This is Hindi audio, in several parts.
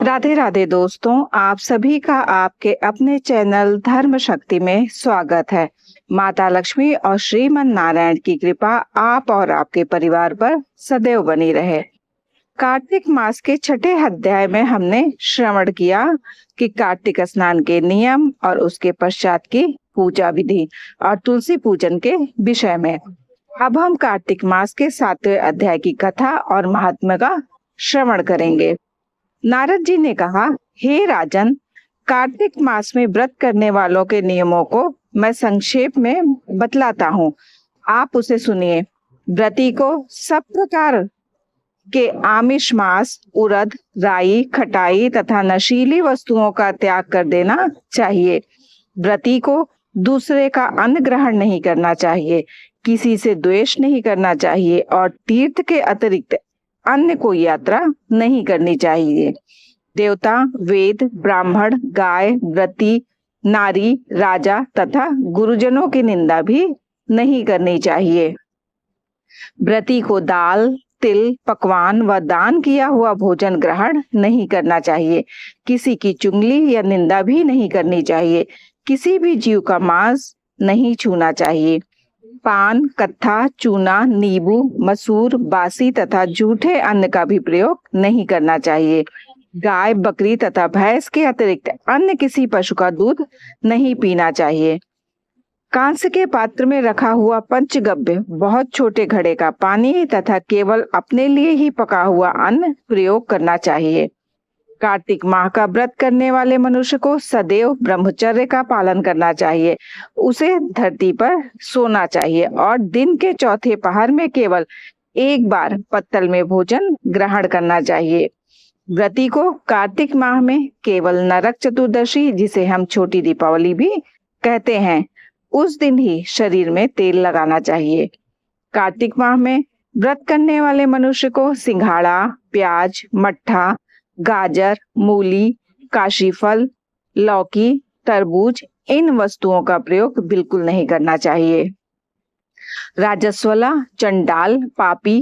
राधे राधे दोस्तों, आप सभी का आपके अपने चैनल धर्म शक्ति में स्वागत है। माता लक्ष्मी और श्रीमन नारायण की कृपा आप और आपके परिवार पर सदैव बनी रहे। कार्तिक मास के छठे अध्याय में हमने श्रवण किया कि कार्तिक स्नान के नियम और उसके पश्चात की पूजा विधि और तुलसी पूजन के विषय में। अब हम कार्तिक मास के 7वें अध्याय की कथा और महात्म्य का श्रवण करेंगे। नारद जी ने कहा, हे राजन, कार्तिक मास में व्रत करने वालों के नियमों को मैं संक्षेप में बतलाता हूँ, आप उसे सुनिए। व्रती को सब प्रकार के आमिष, मांस, उड़द, राई, खटाई तथा नशीली वस्तुओं का त्याग कर देना चाहिए। व्रती को दूसरे का अन्न ग्रहण नहीं करना चाहिए, किसी से द्वेष नहीं करना चाहिए और तीर्थ के अतिरिक्त अन्य कोई यात्रा नहीं करनी चाहिए। देवता, वेद, ब्राह्मण, गाय, व्रती, नारी, राजा तथा गुरुजनों की निंदा भी नहीं करनी चाहिए। व्रती को दाल, तिल, पकवान व दान किया हुआ भोजन ग्रहण नहीं करना चाहिए। किसी की चुगली या निंदा भी नहीं करनी चाहिए। किसी भी जीव का मांस नहीं छूना चाहिए। पान, कत्था, चूना, नींबू, मसूर, बासी तथा झूठे अन्न का भी प्रयोग नहीं करना चाहिए। गाय, बकरी तथा भैंस के अतिरिक्त अन्य किसी पशु का दूध नहीं पीना चाहिए। कांस्य के पात्र में रखा हुआ पंचगव्य, बहुत छोटे घड़े का पानी तथा केवल अपने लिए ही पका हुआ अन्न प्रयोग करना चाहिए। कार्तिक माह का व्रत करने वाले मनुष्य को सदैव ब्रह्मचर्य का पालन करना चाहिए। उसे धरती पर सोना चाहिए और दिन के चौथे पहर में केवल एक बार पत्तल में भोजन ग्रहण करना चाहिए। व्रती को कार्तिक माह में केवल नरक चतुर्दशी, जिसे हम छोटी दीपावली भी कहते हैं, उस दिन ही शरीर में तेल लगाना चाहिए। कार्तिक माह में व्रत करने वाले मनुष्य को सिंघाड़ा, प्याज, मट्ठा, गाजर, मूली, काशीफल, लौकी, तरबूज, इन वस्तुओं का प्रयोग बिल्कुल नहीं करना चाहिए। राजस्वला, चंडाल, पापी,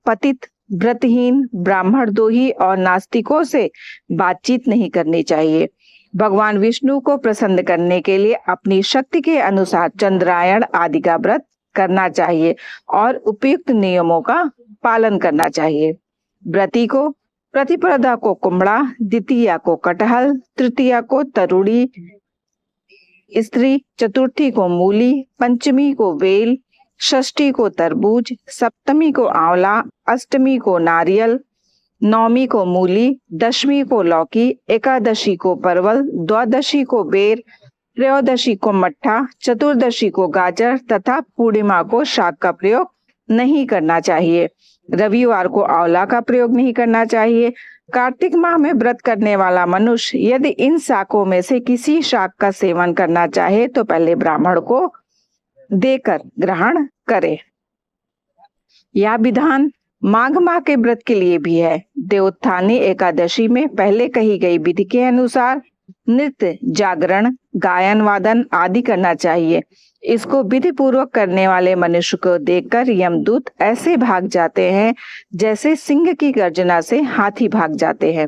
पतित, व्रतहीन, ब्राह्मण दोही और नास्तिकों से बातचीत नहीं करनी चाहिए। भगवान विष्णु को प्रसन्न करने के लिए अपनी शक्ति के अनुसार चंद्रायण आदि का व्रत करना चाहिए और उपयुक्त नियमों का पालन करना चाहिए। व्रती को प्रतिपदा को कुमड़ा, द्वितीया को कटहल, तृतीया को तरुड़ी, स्त्री, चतुर्थी को मूली, पंचमी को बेल, षष्ठी को तरबूज, सप्तमी को आंवला, अष्टमी को नारियल, नौमी को मूली, दशमी को लौकी, एकादशी को परवल, द्वादशी को बेर, त्रयोदशी को मट्ठा, चतुर्दशी को गाजर तथा पूर्णिमा को शाक का प्रयोग नहीं करना चाहिए। रविवार को आंवला का प्रयोग नहीं करना चाहिए। कार्तिक माह में व्रत करने वाला मनुष्य यदि इन शाकों में से किसी शाक का सेवन करना चाहे तो पहले ब्राह्मण को देकर ग्रहण करे। यह विधान माघ माह के व्रत के लिए भी है। देवोत्थानी एकादशी में पहले कही गई विधि के अनुसार नृत्य, जागरण, गायन, वादन आदि करना चाहिए। इसको विधि पूर्वक करने वाले मनुष्य को देखकर यमदूत ऐसे भाग जाते हैं जैसे सिंह की गर्जना से हाथी भाग जाते हैं।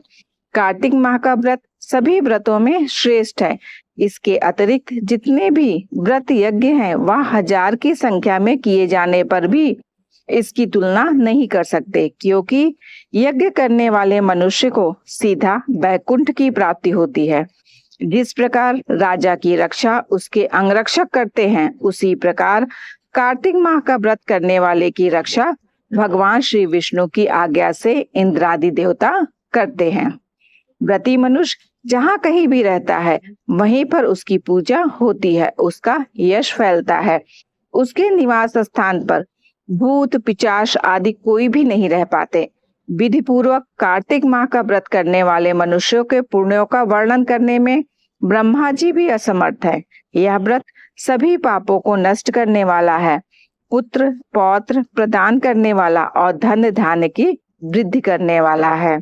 कार्तिक माह का व्रत सभी व्रतों में श्रेष्ठ है। इसके अतिरिक्त जितने भी व्रत यज्ञ हैं वह 1000 की संख्या में किए जाने पर भी इसकी तुलना नहीं कर सकते, क्योंकि यज्ञ करने वाले मनुष्य को सीधा वैकुंठ की प्राप्ति होती है। जिस प्रकार राजा की रक्षा उसके अंगरक्षक करते हैं, उसी प्रकार कार्तिक माह का व्रत करने वाले की रक्षा भगवान श्री विष्णु की आज्ञा से इंद्रादि देवता करते हैं। व्रती मनुष्य जहाँ कहीं भी रहता है वहीं पर उसकी पूजा होती है, उसका यश फैलता है। उसके निवास स्थान पर भूत, पिशाच आदि कोई भी नहीं रह पाते। विधि पूर्वक कार्तिक माह का व्रत करने वाले मनुष्यों के पुण्यों का वर्णन करने में ब्रह्मा जी भी असमर्थ है। यह व्रत सभी पापों को नष्ट करने वाला है, पुत्र पौत्र प्रदान करने वाला और धन धान्य की वृद्धि करने वाला है।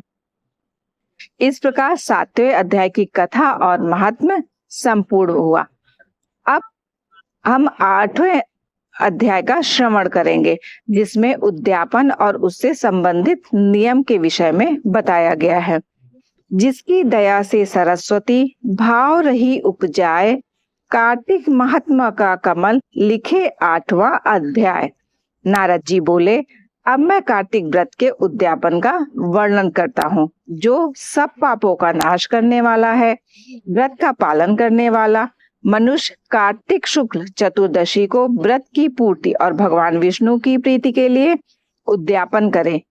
इस प्रकार 7वें अध्याय की कथा और महात्म्य संपूर्ण हुआ। अब हम 8वें अध्याय का श्रवण करेंगे, जिसमें उद्यापन और उससे संबंधित नियम के विषय में बताया गया है। जिसकी दया से सरस्वती भाव रही उपजाए, कार्तिक महात्मा का कमल लिखे 8वां अध्याय। नारद जी बोले, अब मैं कार्तिक व्रत के उद्यापन का वर्णन करता हूँ, जो सब पापों का नाश करने वाला है। व्रत का पालन करने वाला मनुष्य कार्तिक शुक्ल चतुर्दशी को व्रत की पूर्ति और भगवान विष्णु की प्रीति के लिए उद्यापन करे।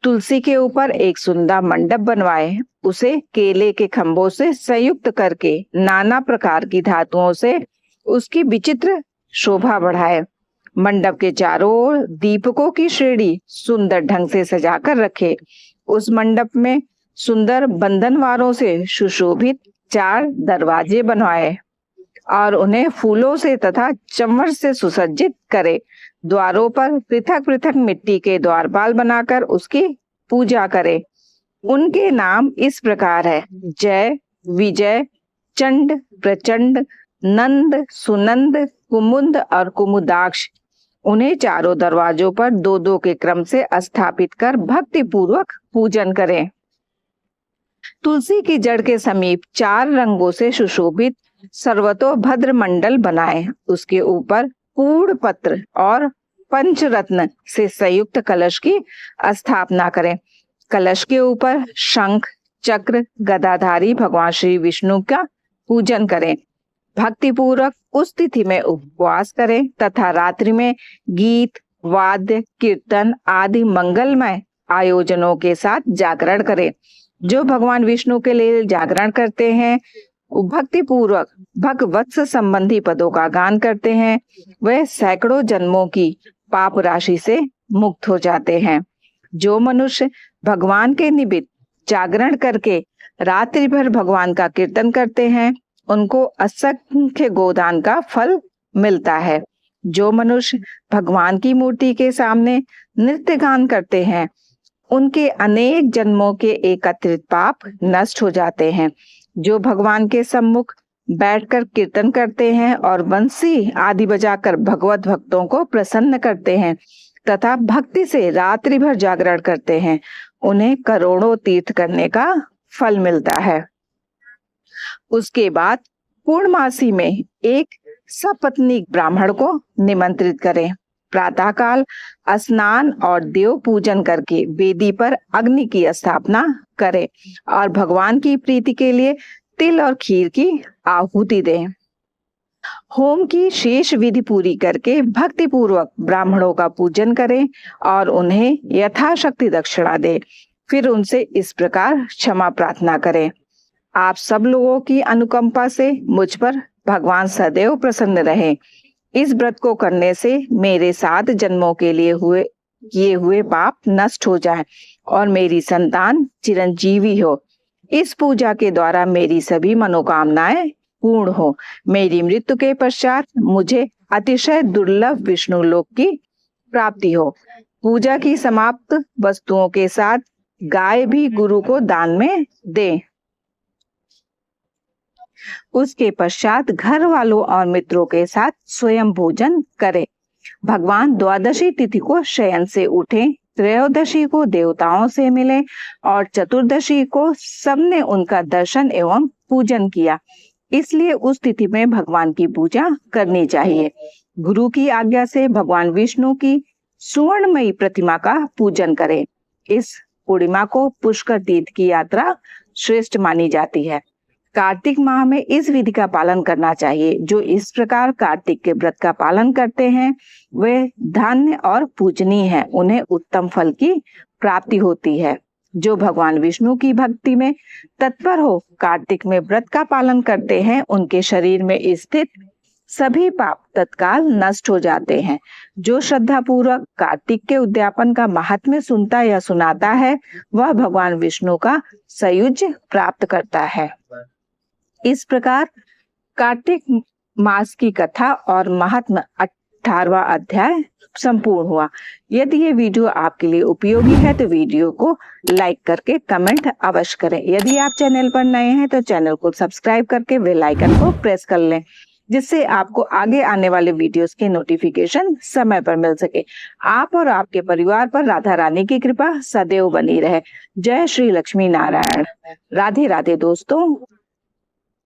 तुलसी के ऊपर एक सुंदर मंडप बनवाए, उसे केले के खंभों से संयुक्त करके नाना प्रकार की धातुओं से उसकी विचित्र शोभा बढ़ाए। मंडप के चारों ओर दीपकों की श्रेणी सुंदर ढंग से सजाकर रखे। उस मंडप में सुंदर बंधनवारों से सुशोभित 4 दरवाजे बनवाए और उन्हें फूलों से तथा चंवर से सुसज्जित करे। द्वारों पर पृथक पृथक मिट्टी के द्वारपाल बनाकर उसकी पूजा करे। उनके नाम इस प्रकार है: जय, विजय, चंड, प्रचंड, नंद, सुनंद, कुमुद और कुमुदाक्ष। उन्हें चारों दरवाजों पर 2-2 के क्रम से स्थापित कर भक्ति पूर्वक पूजन करें। तुलसी की जड़ के समीप 4 रंगों से सुशोभित सर्वतोभद्र मंडल बनाए। उसके ऊपर पूर्ण पत्र और पंचरत्न से संयुक्त कलश की स्थापना करें। कलश के ऊपर शंख, चक्र, गदाधारी भगवान श्री विष्णु का पूजन करें। भक्ति पूर्वक उस तिथि में उपवास करें तथा रात्रि में गीत, वाद्य, कीर्तन आदि मंगलमय आयोजनों के साथ जागरण करें। जो भगवान विष्णु के लिए जागरण करते हैं, भक्ति पूर्वक भगवत्स संबंधी पदों का गान करते हैं, वह सैकड़ों जन्मों की पाप राशि से मुक्त हो जाते हैं। जो मनुष्य भगवान के निमित्त जागरण करके रात्रि भर भगवान का कीर्तन करते हैं, उनको असंख्य गोदान का फल मिलता है। जो मनुष्य भगवान की मूर्ति के सामने नृत्य गान करते हैं, उनके अनेक जन्मों के एकत्रित पाप नष्ट हो जाते हैं। जो भगवान के सम्मुख बैठकर कीर्तन करते हैं और बंसी आदि बजाकर भगवत भक्तों को प्रसन्न करते हैं तथा भक्ति से रात्रि भर जागरण करते हैं, उन्हें करोड़ों तीर्थ करने का फल मिलता है। उसके बाद पूर्णमासी में एक सपत्नीक ब्राह्मण को निमंत्रित करें। प्रातःकाल स्नान और देव पूजन करके वेदी पर अग्नि की स्थापना करें और भगवान की प्रीति के लिए तिल और खीर की आहुति दें। होम की शेष विधि पूरी करके भक्ति पूर्वक ब्राह्मणों का पूजन करें और उन्हें यथाशक्ति दक्षिणा दें। फिर उनसे इस प्रकार क्षमा प्रार्थना करें: आप सब लोगों की अनुकंपा से मुझ पर भगवान सदैव प्रसन्न रहे। इस व्रत को करने से मेरे 7 जन्मों के लिए किए हुए पाप नष्ट हो जाएं और मेरी संतान चिरंजीवी हो। इस पूजा के द्वारा मेरी सभी मनोकामनाएं पूर्ण हो। मेरी मृत्यु के पश्चात मुझे अतिशय दुर्लभ विष्णु लोक की प्राप्ति हो। पूजा की समाप्त वस्तुओं के साथ गाय भी गुरु को दान में दें। उसके पश्चात घर वालों और मित्रों के साथ स्वयं भोजन करें। भगवान द्वादशी तिथि को शयन से उठें, त्रयोदशी को देवताओं से मिले और चतुर्दशी को सबने उनका दर्शन एवं पूजन किया। इसलिए उस तिथि में भगवान की पूजा करनी चाहिए। गुरु की आज्ञा से भगवान विष्णु की सुवर्णमयी प्रतिमा का पूजन करें। इस पूर्णिमा को पुष्कर तीर्थ की यात्रा श्रेष्ठ मानी जाती है। कार्तिक माह में इस विधि का पालन करना चाहिए। जो इस प्रकार कार्तिक के व्रत का पालन करते हैं, वे धन्य और पूजनीय हैं। उन्हें उत्तम फल की प्राप्ति होती है। जो भगवान विष्णु की भक्ति में तत्पर हो कार्तिक में व्रत का पालन करते हैं, उनके शरीर में स्थित सभी पाप तत्काल नष्ट हो जाते हैं। जो श्रद्धा पूर्वक कार्तिक के उद्यापन का महात्म्य सुनता या सुनाता है, वह भगवान विष्णु का सायुज्य प्राप्त करता है। इस प्रकार कार्तिक मास की कथा और महात्म्य 18वां अध्याय संपूर्ण हुआ। यदि ये वीडियो आपके लिए उपयोगी है तो वीडियो को लाइक करके कमेंट अवश्य करें। यदि आप चैनल पर नए हैं तो चैनल को सब्सक्राइब करके बेल आइकन को प्रेस कर लें। जिससे आपको आगे आने वाले वीडियोस के नोटिफिकेशन समय पर मिल सके। आप और आपके परिवार पर राधा रानी की कृपा सदैव बनी रहे। जय श्री लक्ष्मी नारायण। राधे राधे दोस्तों।